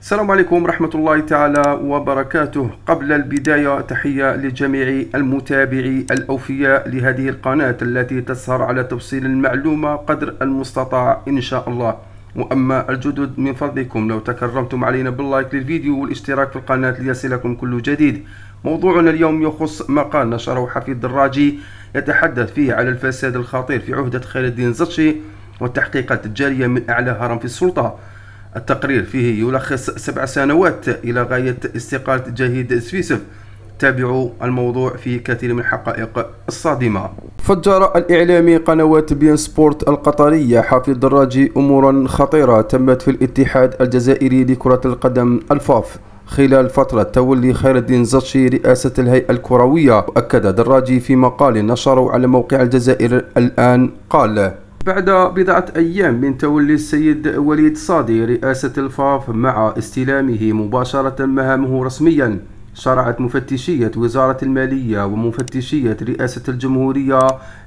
السلام عليكم ورحمة الله تعالى وبركاته. قبل البداية تحية لجميع المتابعي الأوفياء لهذه القناة التي تسهر على توصيل المعلومة قدر المستطاع إن شاء الله. وأما الجدد من فضلكم لو تكرمتم علينا باللايك للفيديو والاشتراك في القناة ليصلكم كل جديد. موضوعنا اليوم يخص مقال نشره حفيظ دراجي يتحدث فيه على الفساد الخطير في عهدة خير الدين زرتشي والتحقيقات الجارية من أعلى هرم في السلطة. التقرير فيه يلخص 7 سنوات إلى غاية استقالة جهيد سفيسف. تابعوا الموضوع في كثير من الحقائق الصادمة. فجر الإعلامي قنوات بين سبورت القطرية حفيظ دراجي أمورا خطيرة تمت في الاتحاد الجزائري لكرة القدم الفاف خلال فترة تولي خير الدين زرتشي رئاسة الهيئة الكروية. وأكد دراجي في مقال نشره على موقع الجزائر الآن قال: بعد بضعة أيام من تولي السيد وليد صادي رئاسة الفاف مع استلامه مباشرة مهامه رسميا، شرعت مفتشية وزارة المالية ومفتشية رئاسة الجمهورية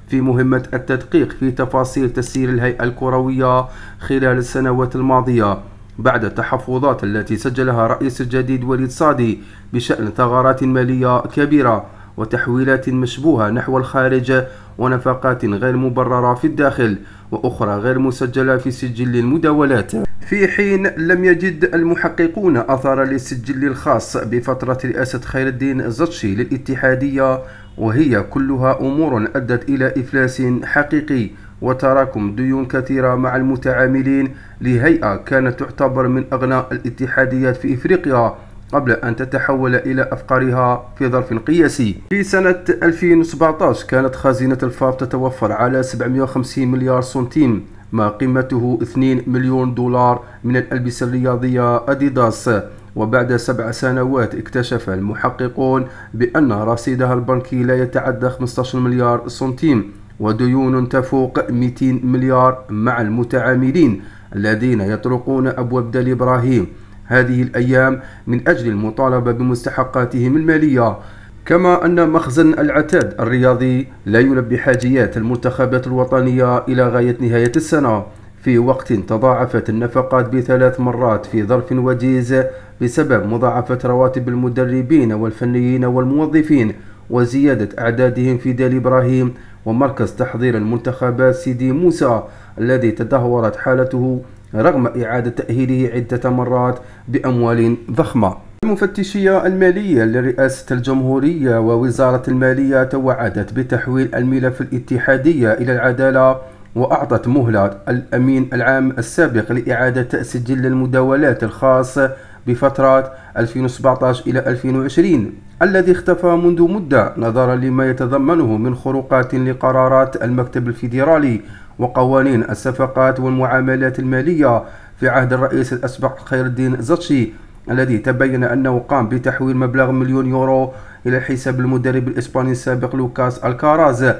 في مهمة التدقيق في تفاصيل تسيير الهيئة الكروية خلال السنوات الماضية، بعد التحفظات التي سجلها رئيس الجديد وليد صادي بشأن ثغرات مالية كبيرة وتحويلات مشبوهة نحو الخارج ونفقات غير مبررة في الداخل وأخرى غير مسجلة في سجل المداولات، في حين لم يجد المحققون أثر للسجل الخاص بفترة رئاسة خير الدين زرتشي للاتحادية، وهي كلها أمور أدت إلى إفلاس حقيقي وتراكم ديون كثيرة مع المتعاملين لهيئة كانت تعتبر من أغنى الاتحاديات في إفريقيا قبل أن تتحول إلى أفقرها في ظرف قياسي. في سنة 2017 كانت خزينة الفاف تتوفر على 750 مليار سنتيم، ما قيمته 2 مليون دولار من الألبسة الرياضية أديداس. وبعد 7 سنوات اكتشف المحققون بأن رصيدها البنكي لا يتعدى 15 مليار سنتيم وديون تفوق 200 مليار مع المتعاملين الذين يطرقون أبواب دال إبراهيم هذه الأيام من أجل المطالبة بمستحقاتهم المالية. كما أن مخزن العتاد الرياضي لا يلبي حاجيات المنتخبات الوطنية إلى غاية نهاية السنة، في وقت تضاعفت النفقات ب3 مرات في ظرف وجيز بسبب مضاعفة رواتب المدربين والفنيين والموظفين وزيادة أعدادهم في دال إبراهيم ومركز تحضير المنتخبات سيدي موسى الذي تدهورت حالته رغم إعادة تأهيله عدة مرات بأموال ضخمة. المفتشية المالية لرئاسة الجمهورية ووزارة المالية توعدت بتحويل الملف الاتحادية إلى العدالة، وأعطت مهلة الأمين العام السابق لإعادة سجل المداولات الخاص بفترات 2017 إلى 2020 الذي اختفى منذ مدة نظرا لما يتضمنه من خروقات لقرارات المكتب الفيدرالي وقوانين الصفقات والمعاملات المالية في عهد الرئيس الأسبق خير الدين زرتشي، الذي تبين أنه قام بتحويل مبلغ 1,000,000 يورو إلى حساب المدرب الإسباني السابق لوكاس الكاراز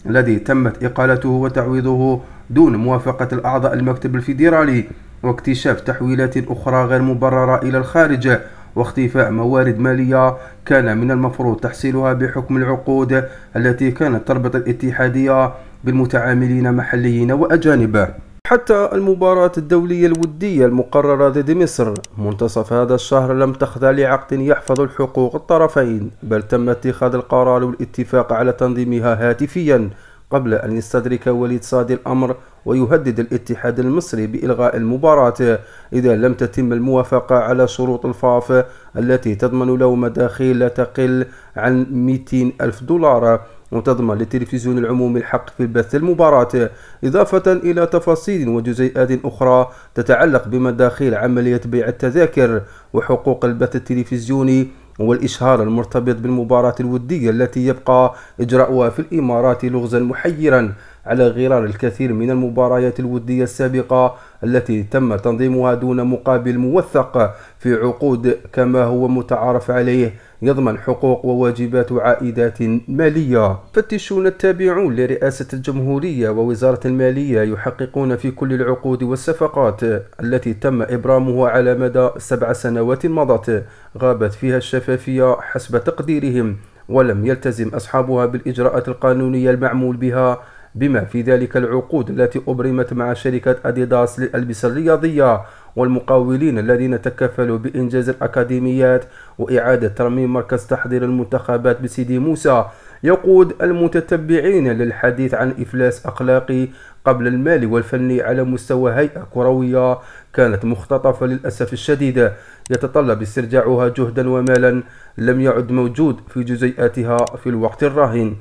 الذي تمت إقالته وتعويضه دون موافقة الأعضاء المكتب الفيدرالي، واكتشاف تحويلات أخرى غير مبررة إلى الخارج واختفاء موارد مالية كان من المفروض تحصيلها بحكم العقود التي كانت تربط الاتحادية بالمتعاملين محليين وأجانب. حتى المباراة الدولية الودية المقررة ضد مصر منتصف هذا الشهر لم تخضع لعقد يحفظ الحقوق الطرفين، بل تم اتخاذ القرار والاتفاق على تنظيمها هاتفيا قبل أن يستدرك وليد صادي الأمر ويهدد الاتحاد المصري بإلغاء المباراة إذا لم تتم الموافقة على شروط الفاف التي تضمن له مداخيل لا تقل عن 200,000 دولار وتضمن للتلفزيون العمومي الحق في البث المباراة، إضافة إلى تفاصيل وجزيئات أخرى تتعلق بمداخيل عملية بيع التذاكر وحقوق البث التلفزيوني والإشهار المرتبط بالمباراة الودية التي يبقى إجراؤها في الإمارات لغزا محيرا على غرار الكثير من المباريات الودية السابقة التي تم تنظيمها دون مقابل موثق في عقود كما هو متعارف عليه يضمن حقوق وواجبات وعائدات مالية. فتشون التابعون لرئاسة الجمهورية ووزارة المالية يحققون في كل العقود والصفقات التي تم إبرامها على مدى 7 سنوات مضت غابت فيها الشفافية حسب تقديرهم، ولم يلتزم أصحابها بالإجراءات القانونية المعمول بها بما في ذلك العقود التي أبرمت مع شركة أديداس للألبسة الرياضية والمقاولين الذين تكفلوا بإنجاز الأكاديميات وإعادة ترميم مركز تحضير المنتخبات بسيدي موسى، يقود المتتبعين للحديث عن إفلاس أخلاقي قبل المالي والفني على مستوى هيئة كروية كانت مختطفة للأسف الشديد، يتطلب استرجاعها جهدا ومالا لم يعد موجود في جزيئاتها في الوقت الراهن.